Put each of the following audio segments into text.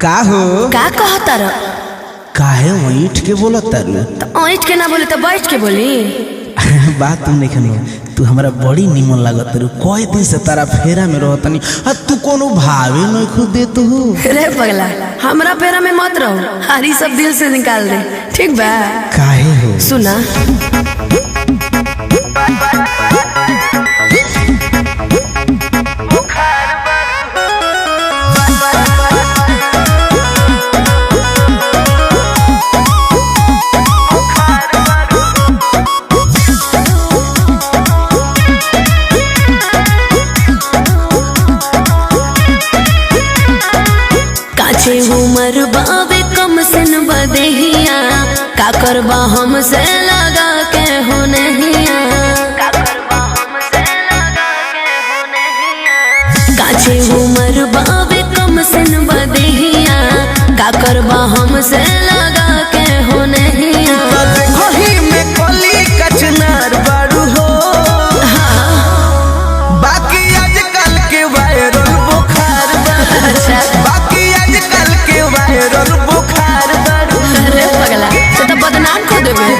का हो का कहता र काहे ईट के बोलत तारू तो ईट के ना बोली तो बैठ के बोली बात तुम नहीं खनो तू हमरा बड़ी निमन लागत तारू कोई दिन से तारा फेरा में रहतनी आ तू कोनो भावे नहीं खुद दे तू रे पगला हमरा फेरा में मत रहो हरी सब दिल से निकाल दे ठीक बा काहे हो सुना काचे उमर बाबे कम से न बदेहिया का करबा हमसे लगा के हो नहिया काचे उमर बाबे कम से न बदेहिया का करबा हमसे लगा के हो नहिया वही में कोली कचनार बारू हो बाकी आजकल के वायरल बुखार अच्छा बाकी आजकल के वायरल बुखार बारू अरे पगला तो बदनाम कर देबे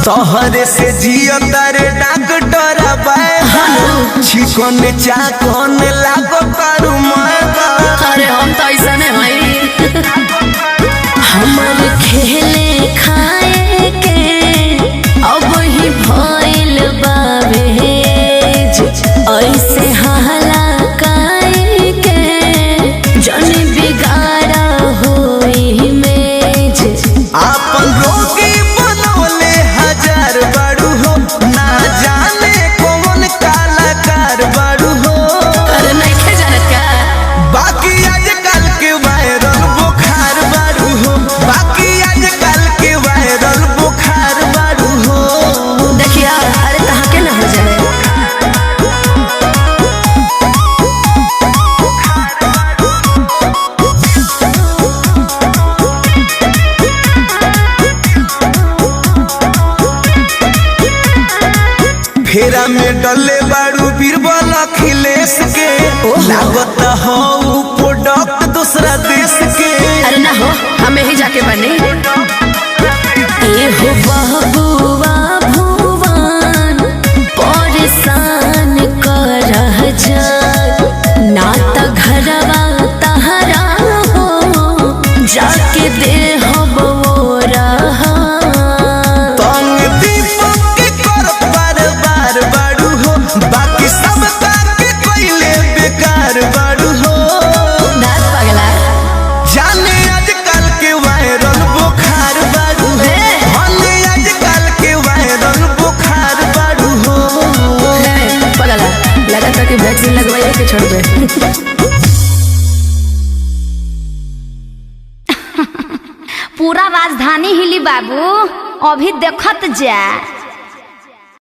तोहरे से जियो तारे डॉक्टर छिकोन चाकोन लागो तारू मायका अरे हम तो ऐसा नहीं भाई हमर खेले खाए के अब ही भइल बावे ऐसे हाला काए के जन बिगाड़ा होई मेज आपन रोगी बनोले हजार बारू हो ना जाने कौन कलाकार बारू हो अरे नहीं खे जानत का बाकी आजकल के वायरल बुखार बारू हो बाकी आजकल के वायरल बुखार बारू हो देखिया अरे कहाँ के ना हो जाए फेरा में डले बारू बीरबल अखिलेश के लागत हो प्रोडक्ट दूसरा देश के अरे ना हो हमें ही जाके बने ए हो बहबुआ भुवन परेशान कर जा ना त घरवा तहरा हो जाके दे हो रहा तंग दीपक के कर बार बार बारू हो बाकी सब के कोइले बेकार बारू हो दास पगला जाने आजकल के वायरल बुखार बारू हो जाने आजकल के वायरल बुखार बारू हो पगला लगा था कि वैक्सीन लगवाइए के छोड़ दे पूरा राजधानी हिली बाबू अभी देखत जा।